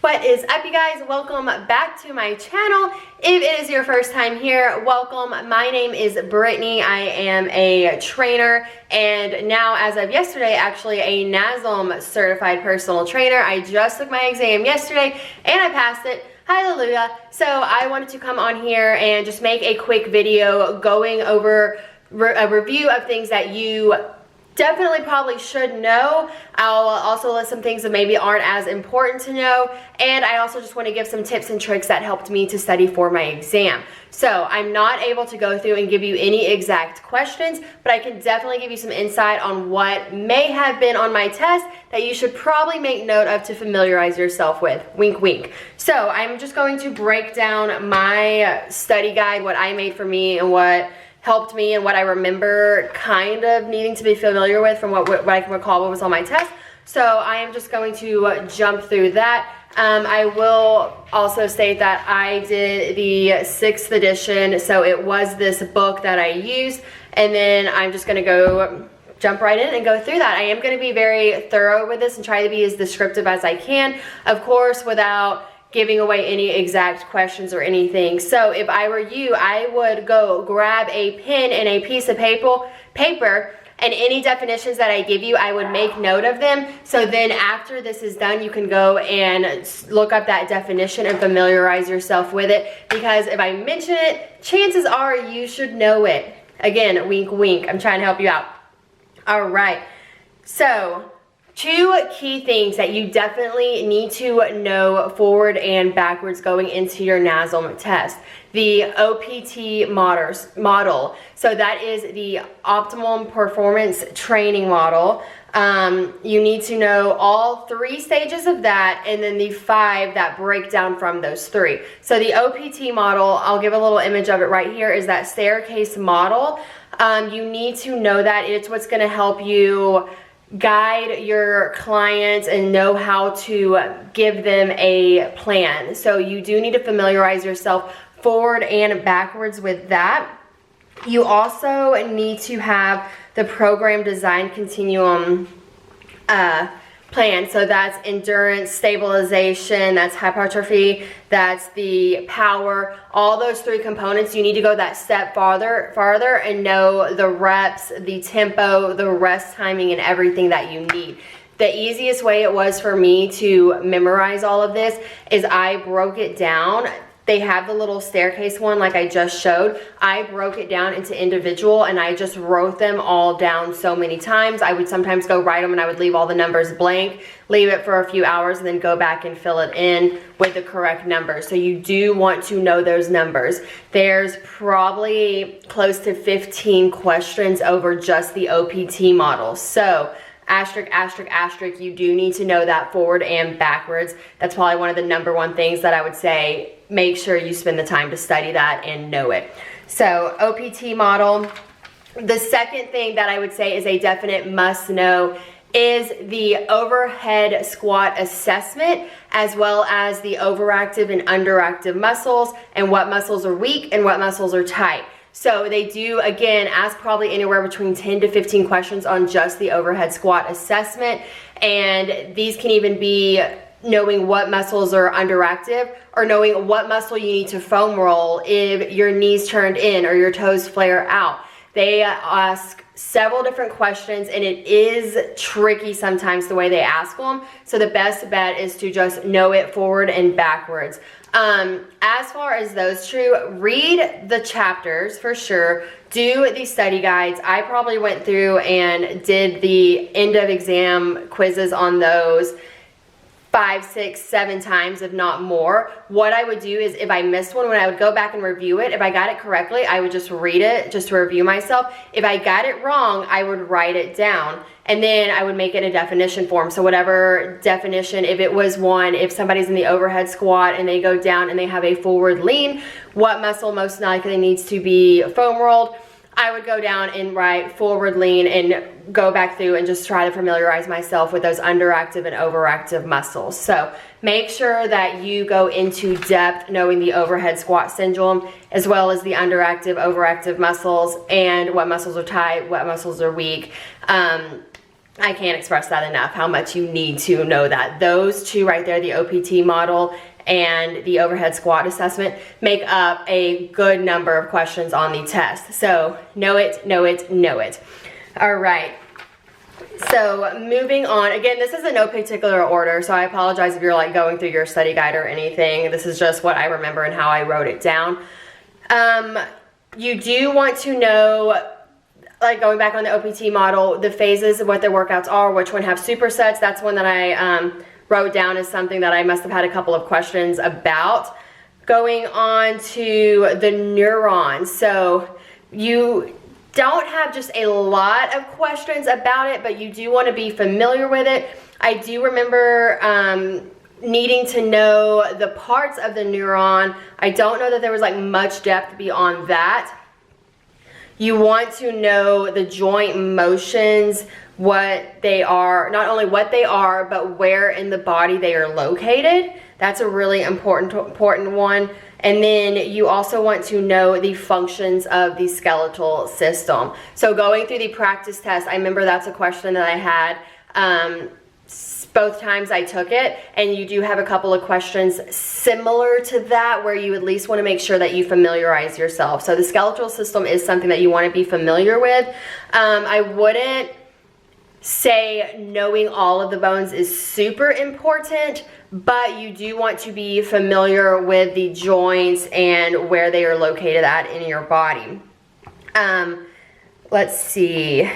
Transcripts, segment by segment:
What is up, you guys? Welcome back to my channel. If it is your first time here, welcome. My name is Brittany. I am a trainer and now, as of yesterday, actually a Nasm certified personal trainer. I just took my exam yesterday and I passed it. Hallelujah. So I wanted to come on here and just make a quick video going over a review of things that you definitely probably should know. I'll also list some things that maybe aren't as important to know, and I also just want to give some tips and tricks that helped me to study for my exam. So I'm not able to go through and give you any exact questions, but I can definitely give you some insight on what may have been on my test that you should probably make note of to familiarize yourself with. Wink, wink. So I'm just going to break down my study guide, what I made for me and what helped me and what I remember kind of needing to be familiar with from what I can recall what was on my test. So I am just going to jump through that. I will also state that I did the 6th edition, so it was this book that I used, and then I'm just going to go jump right in and go through that. I am going to be very thorough with this and try to be as descriptive as I can, of course, without giving away any exact questions or anything. So if I were you, I would go grab a pen and a piece of paper, and any definitions that I give you, I would make note of them. So then after this is done, you can go and look up that definition and familiarize yourself with it, because if I mention it, chances are you should know it. Again, wink, wink. I'm trying to help you out. All right. So 2 key things that you definitely need to know forward and backwards going into your Nasm test. The OPT model. So that is the Optimum Performance Training Model. You need to know all 3 stages of that, and then the 5 that break down from those 3. So the OPT model, I'll give a little image of it right here, is that staircase model. You need to know that. It's what's going to help you guide your clients and know how to give them a plan. So you do need to familiarize yourself forward and backwards with that. You also need to have the program design continuum plan. So that's endurance, stabilization, that's hypertrophy, that's the power. All those 3 components, you need to go that step farther and know the reps, the tempo, the rest timing, and everything that you need. The easiest way it was for me to memorize all of this is I broke it down. They have the little staircase one like I just showed. I broke it down into individual and I just wrote them all down so many times. I would sometimes go write them and I would leave all the numbers blank, leave it for a few hours, and then go back and fill it in with the correct numbers. So you do want to know those numbers. There's probably close to 15 questions over just the OPT model. So asterisk, asterisk, asterisk, you do need to know that forward and backwards. That's probably one of the #1 things that I would say, make sure you spend the time to study that and know it. So OPT model. The second thing that I would say is a definite must know is the overhead squat assessment, as well as the overactive and underactive muscles, and what muscles are weak and what muscles are tight. So they do, again, ask probably anywhere between 10 to 15 questions on just the overhead squat assessment. And these can even be knowing what muscles are underactive, or knowing what muscle you need to foam roll if your knees turned in or your toes flare out. They ask several different questions, and it is tricky sometimes the way they ask them. So the best bet is to just know it forward and backwards. As far as those 2, read the chapters for sure. Do the study guides. I probably went through and did the end of exam quizzes on those 5, 6, 7 times, if not more. What I would do is if I missed one, when I would go back and review it, if I got it correctly, I would just read it just to review myself. If I got it wrong, I would write it down, and then I would make it a definition form. So whatever definition, if it was one, if somebody's in the overhead squat and they go down and they have a forward lean, what muscle most likely needs to be foam rolled? I would go down and write forward lean and go back through and just try to familiarize myself with those underactive and overactive muscles. So make sure that you go into depth knowing the overhead squat syndrome, as well as the underactive, overactive muscles, and what muscles are tight, what muscles are weak. I can't express that enough, how much you need to know that. Those two right there, the OPT model and the overhead squat assessment, make up a good number of questions on the test. So know it, know it, know it. All right. So moving on, again, this is in no particular order, so I apologize if you're like going through your study guide or anything. This is just what I remember and how I wrote it down. You do want to know, like going back on the OPT model, the phases of what their workouts are, which one have supersets. That's one that I wrote down as something that I must have had a couple of questions about. Going on to the neurons. So you don't have just a lot of questions about it, but you do want to be familiar with it. I do remember needing to know the parts of the neuron. I don't know that there was like much depth beyond that. You want to know the joint motions, what they are, not only what they are, but where in the body they are located. That's a really important one. And then you also want to know the functions of the skeletal system. So going through the practice test, I remember that's a question that I had both times I took it, and you do have a couple of questions similar to that where you at least want to make sure that you familiarize yourself. So the skeletal system is something that you want to be familiar with. I wouldn't say knowing all of the bones is super important, but you do want to be familiar with the joints and where they are located at in your body. Let's see.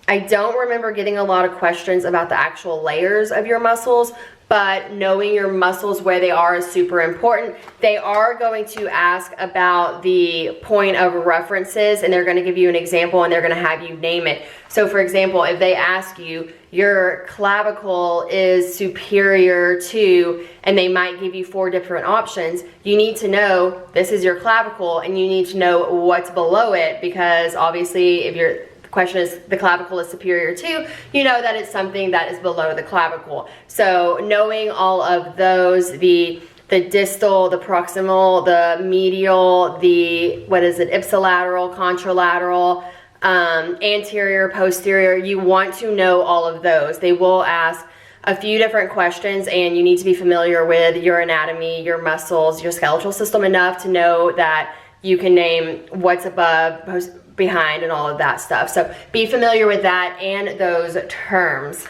I don't remember getting a lot of questions about the actual layers of your muscles, but knowing your muscles where they are is super important. They are going to ask about the point of references, and they're going to give you an example, and they're going to have you name it. So for example, if they ask you, your clavicle is superior to, and they might give you 4 different options, you need to know this is your clavicle, and you need to know what's below it, because obviously if you're question is the clavicle is superior to, you know that it's something that is below the clavicle. So knowing all of those, the distal, the proximal, the medial, the, what is it, ipsilateral, contralateral, anterior, posterior, you want to know all of those. They will ask a few different questions, and you need to be familiar with your anatomy, your muscles, your skeletal system enough to know that you can name what's above, behind, and all of that stuff. So be familiar with that and those terms.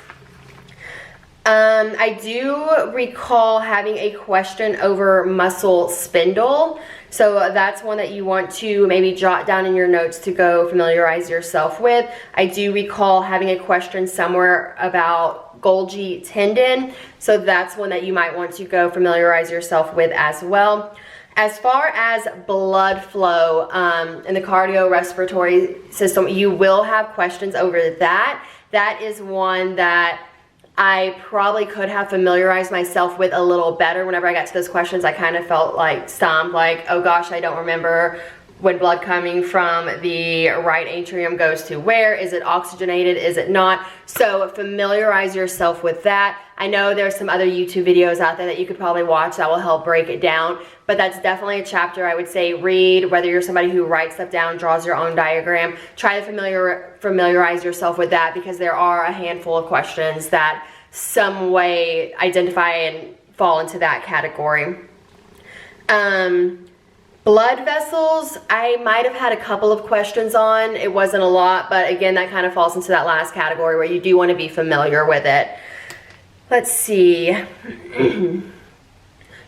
I do recall having a question over muscle spindle. So that's one that you want to maybe jot down in your notes to go familiarize yourself with. I do recall having a question somewhere about Golgi tendon. So that's one that you might want to go familiarize yourself with as well. As far as blood flow in the cardiorespiratory system, you will have questions over that. That is one that I probably could have familiarized myself with a little better. Whenever I got to those questions, I kind of felt like stumped, like, oh gosh, I don't remember when blood coming from the right atrium goes to where. Is it oxygenated? Is it not? So familiarize yourself with that. I know there's some other YouTube videos out there that you could probably watch that will help break it down, but that's definitely a chapter I would say read, whether you're somebody who writes stuff down, draws your own diagram. Try to familiarize yourself with that, because there are a handful of questions that some way identify and fall into that category. Blood vessels, I might have had a couple of questions on. It wasn't a lot, but again, that kind of falls into that last category where you do want to be familiar with it. Let's see.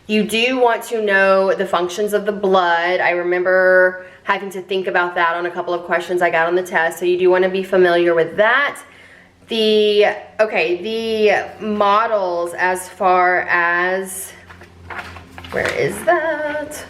You do want to know the functions of the blood. I remember having to think about that on a couple of questions I got on the test, so you do want to be familiar with that. The models, as far as, where is that?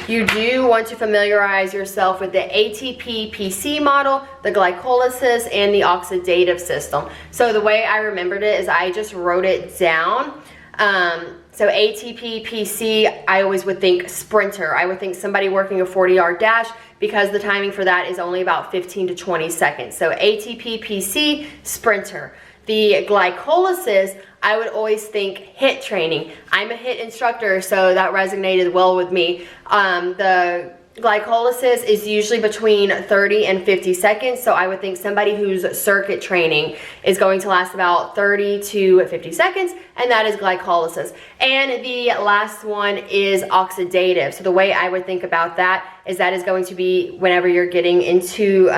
You do want to familiarize yourself with the ATP-PC model, the glycolysis, and the oxidative system. So the way I remembered it is I just wrote it down. So ATP-PC, I always would think sprinter. I would think somebody working a 40-yard dash, because the timing for that is only about 15 to 20 seconds. So ATP-PC, sprinter. The glycolysis, I would always think HIIT training. I'm a HIIT instructor, so that resonated well with me. The glycolysis is usually between 30 and 50 seconds. So I would think somebody whose circuit training is going to last about 30 to 50 seconds, and that is glycolysis. And the last one is oxidative. So the way I would think about that is going to be whenever you're getting into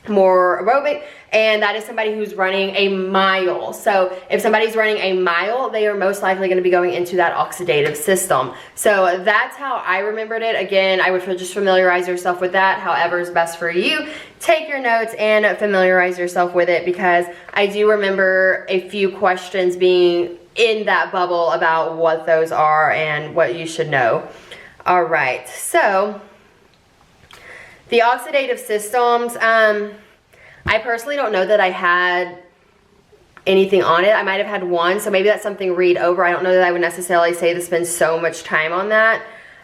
more aerobic, and that is somebody who's running a mile. So if somebody's running a mile, they are most likely going to be going into that oxidative system. So that's how I remembered it. Again, I would just familiarize yourself with that, however is best for you. Take your notes and familiarize yourself with it, because I do remember a few questions being in that bubble about what those are and what you should know. All right, so the oxidative systems, I personally don't know that I had anything on it. I might have had one, so maybe that's something to read over. I don't know that I would necessarily say to spend so much time on that.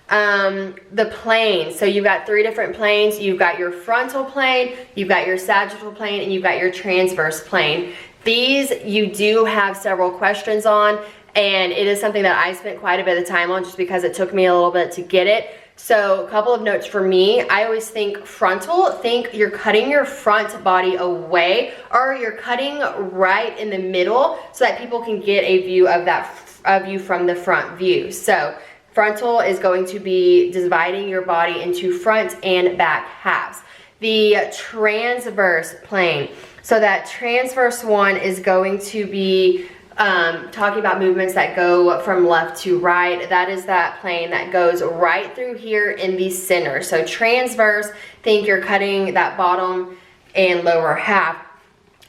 The plane, so you've got 3 different planes. You've got your frontal plane, you've got your sagittal plane, and you've got your transverse plane. These you do have several questions on, and it is something that I spent quite a bit of time on just because it took me a little bit to get it. So a couple of notes for me. I always think frontal, think you're cutting your front body away, or you're cutting right in the middle so that people can get a view of you from the front view. So frontal is going to be dividing your body into front and back halves. The transverse plane. So that transverse one is going to be talking about movements that go from left to right. That is that plane that goes right through here in the center. So transverse, think you're cutting that bottom and lower half.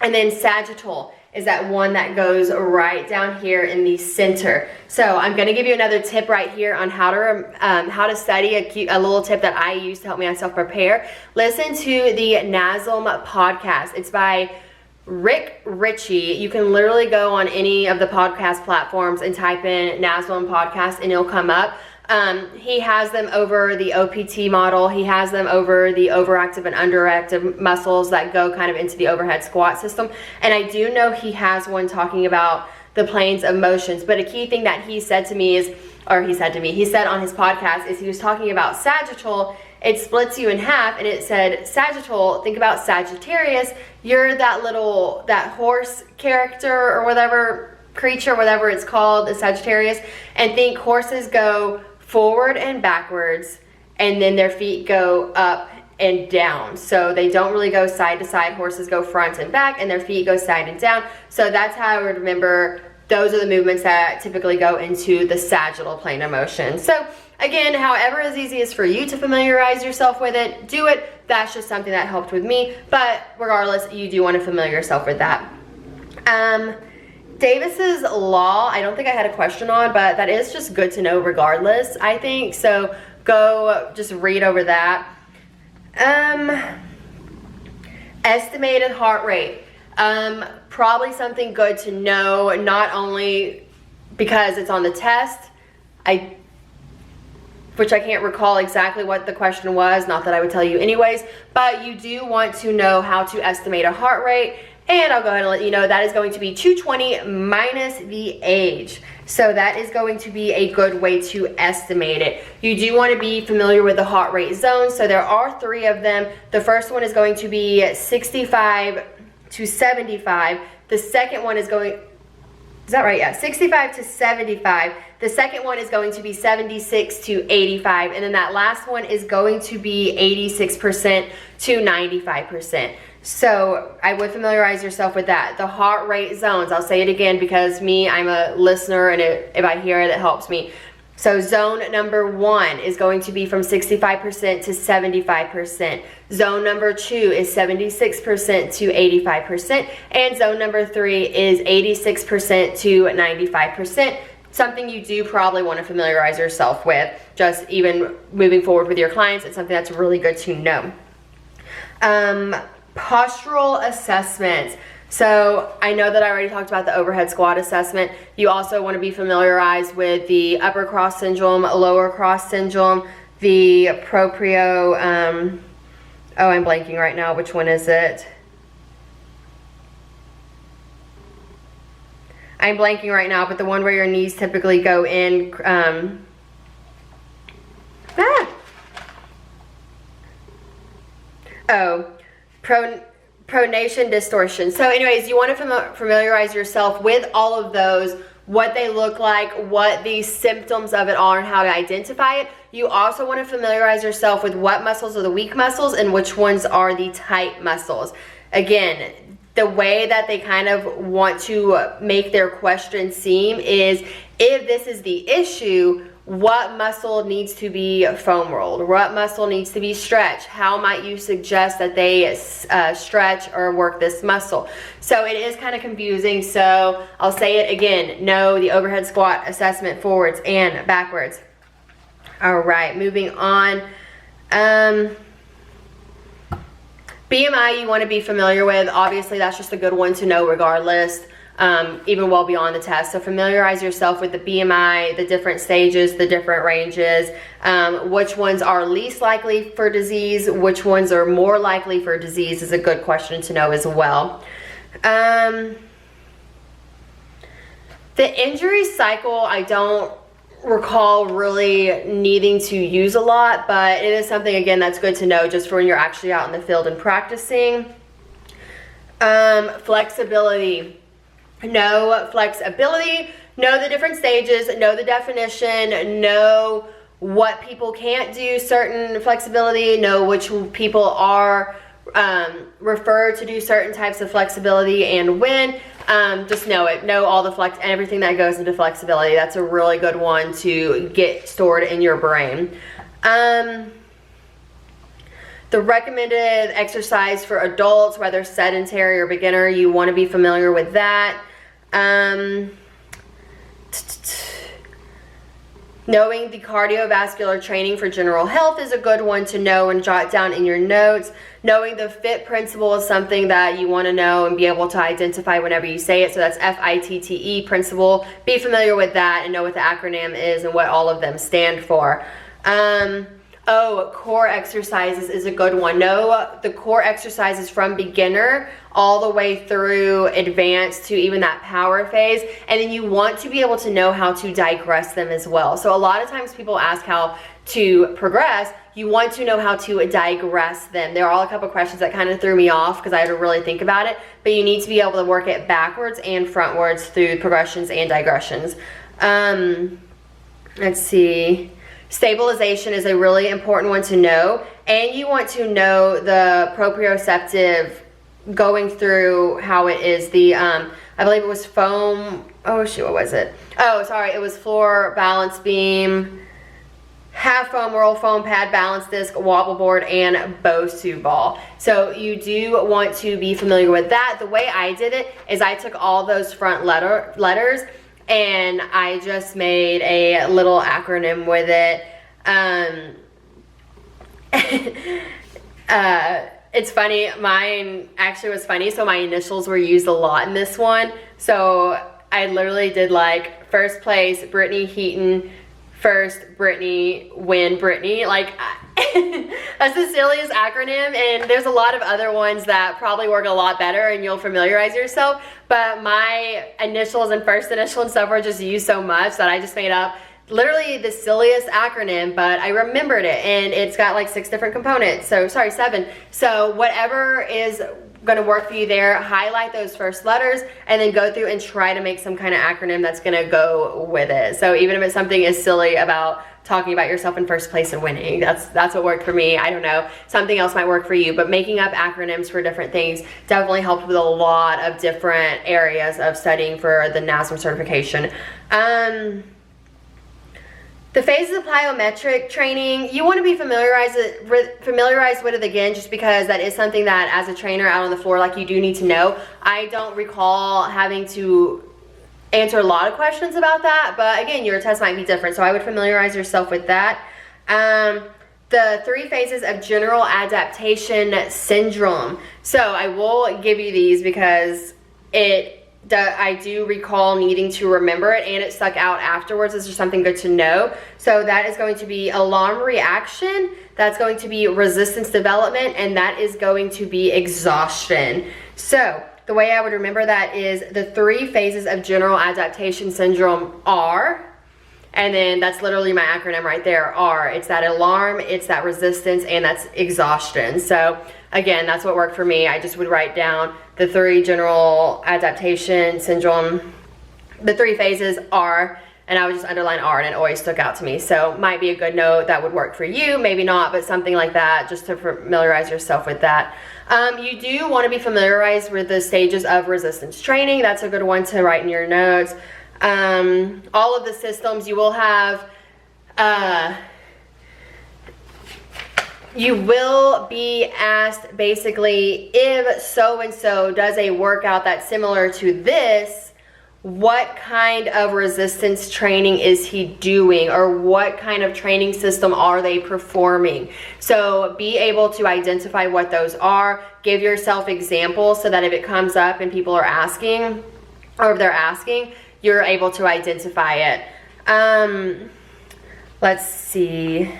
And then sagittal is that one that goes right down here in the center. So I'm going to give you another tip right here on how to study, a little tip that I use to help myself prepare. Listen to the Nasm podcast. It's by Rick Ritchie. You can literally go on any of the podcast platforms and type in Nasm podcast and it'll come up. He has them over the OPT model. He has them over the overactive and underactive muscles that go kind of into the overhead squat system. And I do know he has one talking about the planes of motions. But a key thing that he said to me is, he said on his podcast, is he was talking about sagittal. It splits you in half, and it said sagittal, think about Sagittarius. You're that horse character or whatever, creature, whatever it's called, the Sagittarius. And think horses go forward and backwards, and then their feet go up and down. So they don't really go side to side. Horses go front and back, and their feet go side and down. So that's how I would remember. Those are the movements that typically go into the sagittal plane of motion. So again, however is easiest for you to familiarize yourself with it, do it. That's just something that helped with me. But regardless, you do want to familiar yourself with that. Davis's law, I don't think I had a question on, but that is just good to know regardless, I think. So go just read over that. Estimated heart rate. Probably something good to know, not only because it's on the test, which I can't recall exactly what the question was, not that I would tell you anyways, but you do want to know how to estimate a heart rate, and I'll go ahead and let you know that is going to be 220 minus the age. So that is going to be a good way to estimate it. You do want to be familiar with the heart rate zones. So there are 3 of them. The first one is going to be 65 to 75. The second one is going, is that right? Yeah, 65 to 75. The second one is going to be 76 to 85. And then that last one is going to be 86% to 95%. So I would familiarize yourself with that. The heart rate zones, I'll say it again because I'm a listener, and if I hear it, it helps me. So zone number 1 is going to be from 65% to 75%. Zone number 2 is 76% to 85%. And zone number 3 is 86% to 95%. Something you do probably want to familiarize yourself with, just even moving forward with your clients. It's something that's really good to know. Postural assessments. So I know that I already talked about the overhead squat assessment. You also want to be familiarized with the upper cross syndrome, lower cross syndrome, the proprio, I'm blanking right now. Which one is it? I'm blanking right now, but the one where your knees typically go in, pronation distortion. So anyways, you want to familiarize yourself with all of those, what they look like, what the symptoms of it are, and how to identify it. You also want to familiarize yourself with what muscles are the weak muscles and which ones are the tight muscles. Again, the way that they kind of want to make their question seem is, if this is the issue, what muscle needs to be foam rolled? What muscle needs to be stretched? How might you suggest that they stretch or work this muscle? So it is kind of confusing. So I'll say it again. Know the overhead squat assessment forwards and backwards. All right, moving on. BMI you want to be familiar with. Obviously, that's just a good one to know regardless. Even well beyond the test. So familiarize yourself with the BMI, the different stages, the different ranges, which ones are least likely for disease, which ones are more likely for disease is a good question to know as well. The injury cycle, I don't recall really needing to use a lot, but it is something, again, that's good to know just for when you're actually out in the field and practicing. Flexibility. Know flexibility, know the different stages, know the definition, know what people can't do certain flexibility, know which people are referred to do certain types of flexibility and when. Just know it. Know all the everything that goes into flexibility. That's a really good one to get stored in your brain. The recommended exercise for adults, whether sedentary or beginner, you want to be familiar with that. Knowing the cardiovascular training for general health is a good one to know and jot down in your notes. Knowing the FIT principle is something that you want to know and be able to identify whenever you say it. So that's FITTE principle. Be familiar with that and know what the acronym is and what all of them stand for. Core exercises is a good one. Know the core exercises from beginner all the way through advanced to even that power phase. And then you want to be able to know how to digress them as well. So a lot of times people ask how to progress. You want to know how to digress them. There are all a couple questions that kind of threw me off because I had to really think about it. But you need to be able to work it backwards and frontwards through progressions and digressions. Let's see. Stabilization is a really important one to know, and you want to know the proprioceptive going through how it is the I believe it was foam, oh shoot, what was it? Oh, sorry, it was floor, balance beam, half foam roll, foam pad, balance disc, wobble board, and Bosu ball. So you do want to be familiar with that. The way I did it is I took all those front letters and I just made a little acronym with it. It's funny, mine actually was funny, so my initials were used a lot in this one. So I literally did like first place, Brittany Heaton, first Brittany, win Brittany. Like, that's the silliest acronym, and there's a lot of other ones that probably work a lot better and you'll familiarize yourself, but my initials and first initial and stuff were just used so much that I just made up literally the silliest acronym, but I remembered it, and it's got like 6 different components, so sorry, 7. So whatever is gonna work for you there, highlight those first letters and then go through and try to make some kind of acronym that's gonna go with it. So even if it's something as silly about talking about yourself in first place and winning, that's what worked for me. I don't know, something else might work for you, but making up acronyms for different things definitely helped with a lot of different areas of studying for the Nasm certification. The phases of plyometric training, you want to be familiarized with it again, just because that is something that as a trainer out on the floor, like, you do need to know. I don't recall having to answer a lot of questions about that, but again, your test might be different, so I would familiarize yourself with that. The 3 phases of general adaptation syndrome. So I will give you these because I do recall needing to remember it, and it stuck out afterwards. This is something good to know. So that is going to be alarm reaction, that's going to be resistance development, and that is going to be exhaustion. So the way I would remember that is the 3 phases of general adaptation syndrome are And then that's literally my acronym right there, R. It's that alarm, it's that resistance, and that's exhaustion. So again, that's what worked for me. I just would write down the 3 general adaptation syndrome, the 3 phases, R, and I would just underline R, and it always stuck out to me. So might be a good note that would work for you, maybe not, but something like that, just to familiarize yourself with that. You do want to be familiarized with the stages of resistance training. That's a good one to write in your notes. All of the systems you will have, you will be asked basically, if so-and-so does a workout that's similar to this, what kind of resistance training is he doing, or what kind of training system are they performing? So be able to identify what those are. Give yourself examples so that if it comes up and people are asking, or if they're asking, you're able to identify it. Let's see.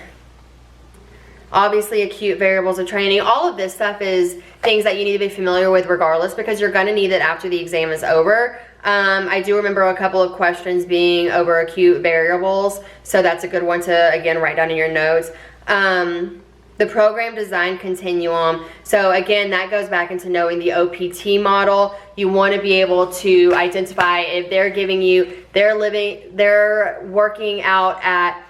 Obviously, acute variables of training. All of this stuff is things that you need to be familiar with regardless, because you're going to need it after the exam is over. I do remember a couple of questions being over acute variables, so that's a good one to, again, write down in your notes. The program design continuum. So again, that goes back into knowing the OPT model. You want to be able to identify if they're giving you, they're working out at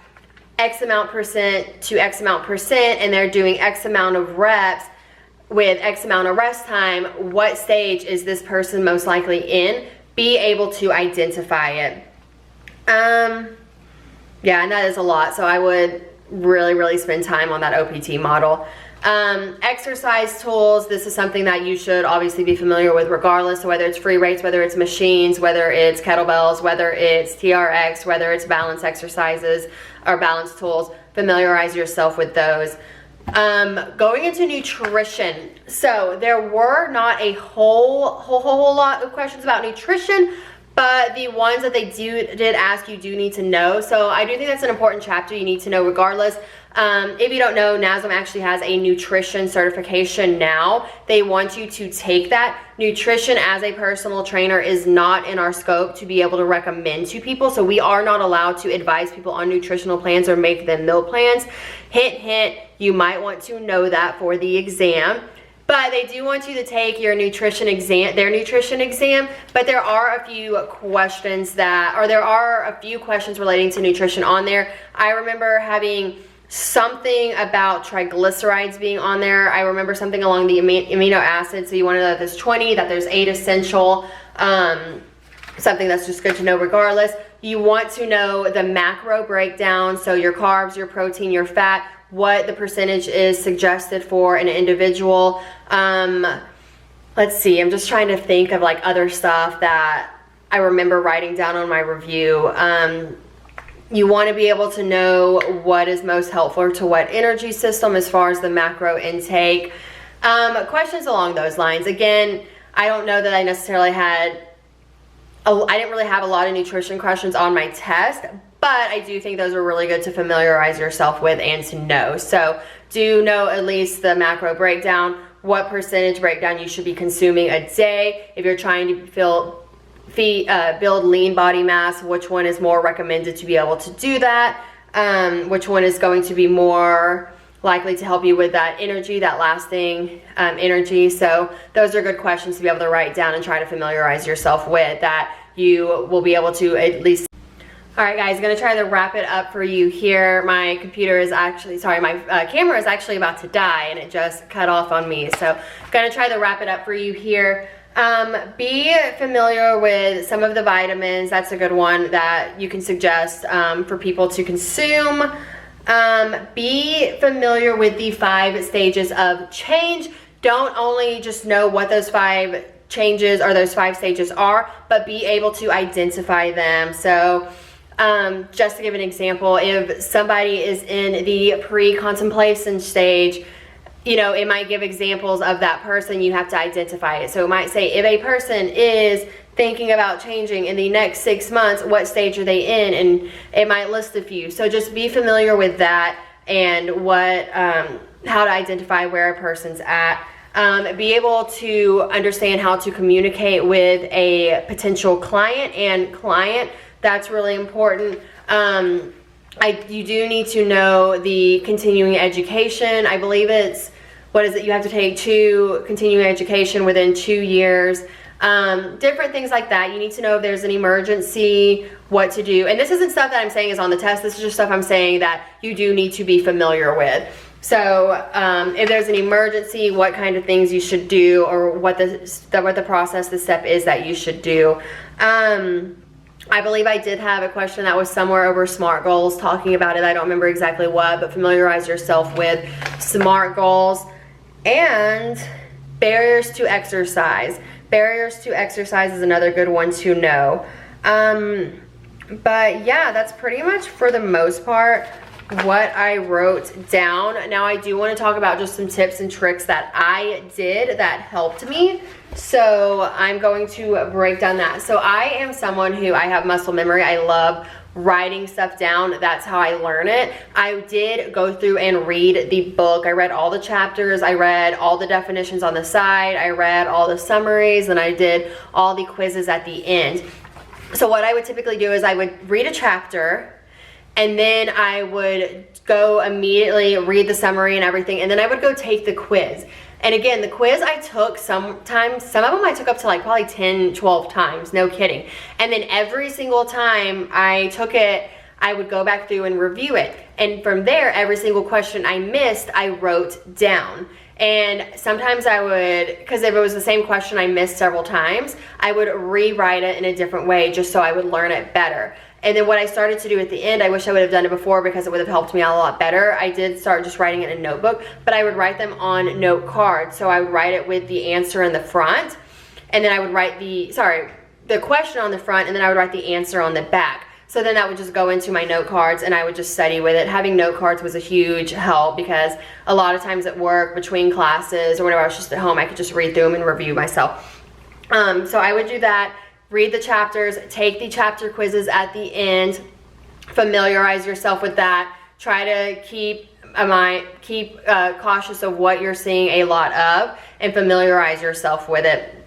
X amount percent to X amount percent, and they're doing X amount of reps with X amount of rest time. What stage is this person most likely in? Be able to identify it. Yeah, and that is a lot, so I would really spend time on that OPT model. Exercise tools, this is something that you should obviously be familiar with regardless, so whether it's free weights, whether it's machines, whether it's kettlebells, whether it's TRX, whether it's balance exercises or balance tools, familiarize yourself with those. Going into nutrition, so there were not a whole lot of questions about nutrition, but the ones that they did ask, you do need to know. So I do think that's an important chapter you need to know regardless. If you don't know, Nasm actually has a nutrition certification now. They want you to take that. Nutrition as a personal trainer is not in our scope to be able to recommend to people. So we are not allowed to advise people on nutritional plans or make them meal plans. Hint, hint, you might want to know that for the exam. But they do want you to take your nutrition exam, their nutrition exam, but there are a few questions relating to nutrition on there. I remember having something about triglycerides being on there. I remember something along the amino acids. So you want to know that there's 20, that there's 8 essential, something that's just good to know regardless. You want to know the macro breakdown, so your carbs, your protein, your fat, what the percentage is suggested for an individual. Let's see, I'm just trying to think of like other stuff that I remember writing down on my review. You want to be able to know what is most helpful to what energy system as far as the macro intake. Questions along those lines. Again, I don't know that I necessarily had, I didn't really have a lot of nutrition questions on my test, but I do think those are really good to familiarize yourself with and to know. So do know at least the macro breakdown, what percentage breakdown you should be consuming a day. If you're trying to build lean body mass, which one is more recommended to be able to do that? Which one is going to be more likely to help you with that energy, that lasting energy? So those are good questions to be able to write down and try to familiarize yourself with, that you will be able to at least. All right, guys, I'm gonna try to wrap it up for you here. My computer is actually, sorry, my camera is actually about to die and it just cut off on me. So I'm gonna try to wrap it up for you here. Be familiar with some of the vitamins. That's a good one that you can suggest for people to consume. Be familiar with the 5 stages of change. Don't only just know what those 5 changes or those 5 stages are, but be able to identify them. So just to give an example, if somebody is in the pre-contemplation stage, you know, it might give examples of that person. You have to identify it. So it might say, if a person is thinking about changing in the next 6 months, what stage are they in? And it might list a few. So just be familiar with that and what, how to identify where a person's at. Be able to understand how to communicate with a potential client and client That's really important. You do need to know the continuing education. I believe it's, what is it? You have to take 2 continuing education within 2 years. Different things like that. You need to know if there's an emergency, what to do. And this isn't stuff that I'm saying is on the test. This is just stuff I'm saying that you do need to be familiar with. So if there's an emergency, what kind of things you should do, or what the process, the step is that you should do. I believe I did have a question that was somewhere over SMART goals talking about it. I don't remember exactly what, but familiarize yourself with SMART goals. And barriers to exercise. Barriers to exercise is another good one to know. But yeah, that's pretty much for the most part what I wrote down. Now I do want to talk about just some tips and tricks that I did that helped me. So I'm going to break down that. So I am someone who, I have muscle memory. I love writing stuff down. That's how I learn it. I did go through and read the book. I read all the chapters. I read all the definitions on the side. I read all the summaries, and I did all the quizzes at the end. So what I would typically do is I would read a chapter, and then I would go immediately read the summary and everything, and then I would go take the quiz. And again, the quiz I took sometimes, some of them I took up to like probably 10, 12 times, no kidding. And then every single time I took it, I would go back through and review it. And from there, every single question I missed, I wrote down. And sometimes I would, because if it was the same question I missed several times, I would rewrite it in a different way just so I would learn it better. And then what I started to do at the end, I wish I would have done it before because it would have helped me out a lot better. I did start just writing it in a notebook, but I would write them on note cards. So I would write it with the answer in the front, and then I would write the question on the front, and then I would write the answer on the back. So then that would just go into my note cards, and I would just study with it. Having note cards was a huge help because a lot of times at work, between classes, or whenever I was just at home, I could just read through them and review myself. So I would do that. Read the chapters, take the chapter quizzes at the end, familiarize yourself with that. Try to keep cautious of what you're seeing a lot of, and familiarize yourself with it.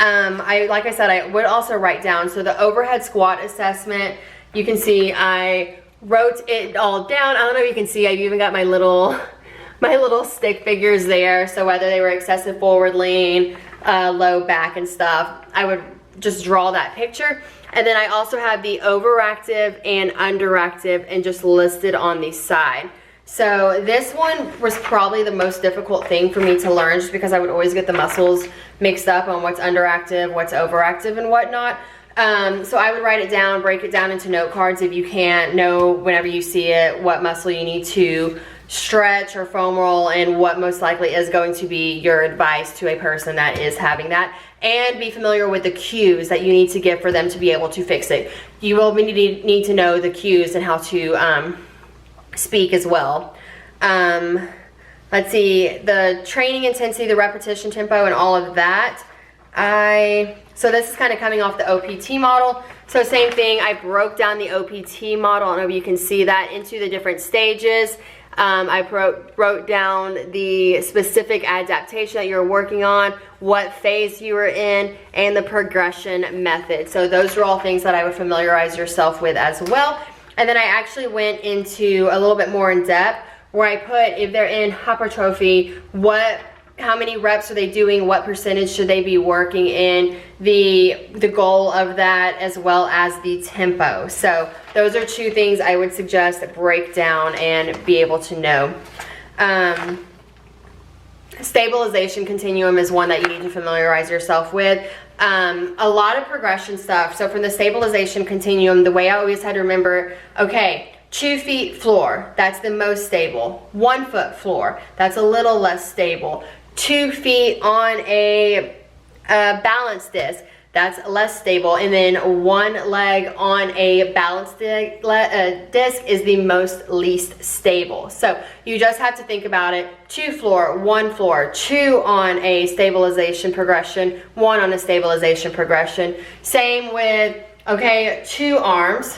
Like I said, I would also write down, so the overhead squat assessment, you can see I wrote it all down. I don't know if you can see, I've even got my little stick figures there. So whether they were excessive forward lean, low back and stuff, I would just draw that picture. And then I also have the overactive and underactive, and just listed on the side. So this one was probably the most difficult thing for me to learn, just because I would always get the muscles mixed up on what's underactive, what's overactive, and whatnot. So I would write it down, break it down into note cards if you can't know whenever you see it what muscle you need to stretch or foam roll, and what most likely is going to be your advice to a person that is having that. And be familiar with the cues that you need to give for them to be able to fix it. You will need to know the cues and how to speak as well. Let's see, the training intensity, the repetition tempo, and all of that. So this is kind of coming off the OPT model. So same thing, I broke down the OPT model. I don't know if you can see that, into the different stages. I wrote down the specific adaptation that you're working on, what phase you were in, and the progression method. So those are all things that I would familiarize yourself with as well. And then I actually went into a little bit more in depth, where I put, if they're in hypertrophy, how many reps are they doing, what percentage should they be working in, the goal of that, as well as the tempo. So those are 2 things I would suggest break down and be able to know. Stabilization continuum is one that you need to familiarize yourself with. A lot of progression stuff. So from the stabilization continuum, the way I always had to remember, okay, 2 feet floor, that's the most stable. 1 foot floor, that's a little less stable. 2 feet on a balance disc, that's less stable. And then 1 leg on a balance disc is the least stable. So you just have to think about it. 2 floor, 1 floor, 2 on a stabilization progression, 1 on a stabilization progression. Same with, okay, 2 arms,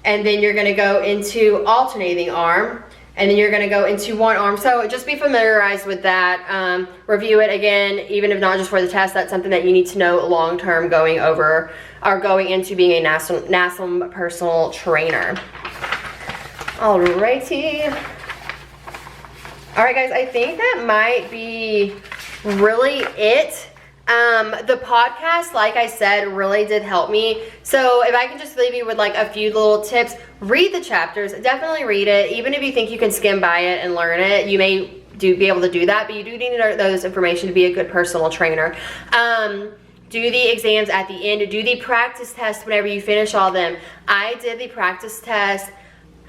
and then you're gonna go into alternating arm. and then you're gonna go into one arm. So just be familiarized with that. Review it again, even if not just for the test. That's something that you need to know long-term going over or going into being a Nasm personal trainer. Alrighty. All right, guys, I think that might be really it. The podcast, like I said, really did help me. So if I can just leave you with like a few little tips, read the chapters, definitely read it. Even if you think you can skim by it and learn it, you may be able to do that, but you do need those information to be a good personal trainer. Do the exams at the end, do the practice test whenever you finish all them. I did the practice test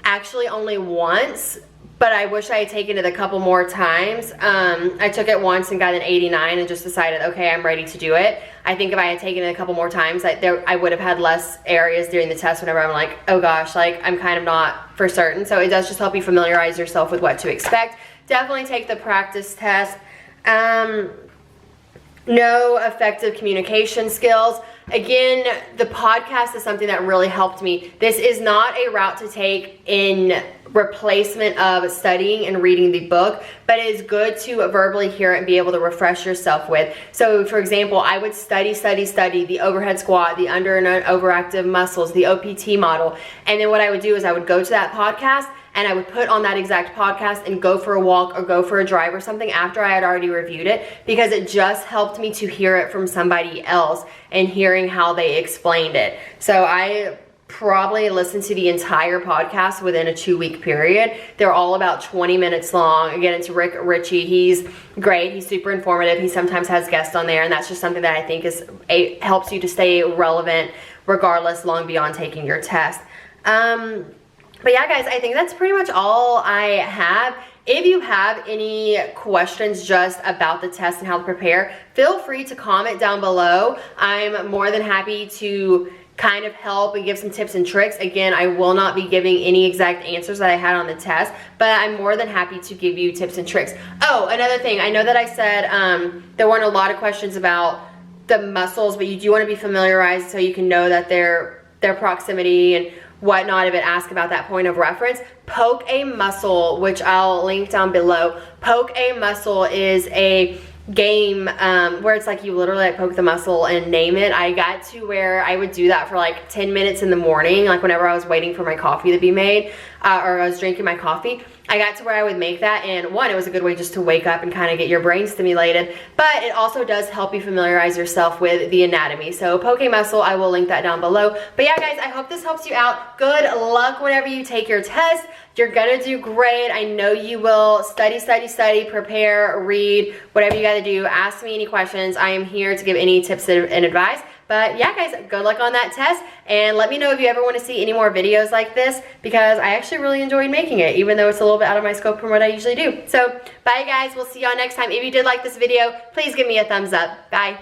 actually only once, but I wish I had taken it a couple more times. I took it once and got an 89 and just decided, okay, I'm ready to do it. I think if I had taken it a couple more times, I would have had less areas during the test whenever I'm like, oh gosh, like I'm kind of not for certain. So it does just help you familiarize yourself with what to expect. Definitely take the practice test. No effective communication skills. Again, the podcast is something that really helped me. This is not a route to take in replacement of studying and reading the book, but it is good to verbally hear it and be able to refresh yourself with. So for example, I would study the overhead squat, the under and overactive muscles, the OPT model. And then what I would do is I would go to that podcast and I would put on that exact podcast and go for a walk or go for a drive or something after I had already reviewed it, because it just helped me to hear it from somebody else and hearing how they explained it. So I probably listened to the entire podcast within a 2-week period. They're all about 20 minutes long. Again, it's Rick Ritchie. He's great. He's super informative. He sometimes has guests on there, and that's just something that I think helps you to stay relevant regardless, long beyond taking your test. But yeah, guys, I think that's pretty much all I have. If you have any questions just about the test and how to prepare, feel free to comment down below. I'm more than happy to kind of help and give some tips and tricks. Again, I will not be giving any exact answers that I had on the test, but I'm more than happy to give you tips and tricks. Oh, another thing, I know that I said there weren't a lot of questions about the muscles, but you do want to be familiarized so you can know that their proximity and whatnot. If it asks about that point of reference, poke a muscle, which I'll link down below. Poke a muscle is a game where it's like you literally like poke the muscle and name it. I got to where I would do that for like 10 minutes in the morning, like whenever I was waiting for my coffee to be made or I was drinking my coffee. I got to where I would make that, and one, it was a good way just to wake up and kind of get your brain stimulated, but it also does help you familiarize yourself with the anatomy. So poke a muscle, I will link that down below. But yeah, guys, I hope this helps you out. Good luck whenever you take your test. You're gonna do great. I know you will. Study, prepare, read, whatever you gotta do. Ask me any questions. I am here to give any tips and advice. But yeah, guys, good luck on that test, and let me know if you ever want to see any more videos like this, because I actually really enjoyed making it, even though it's a little bit out of my scope from what I usually do. So bye, guys. We'll see y'all next time. If you did like this video, please give me a thumbs up. Bye.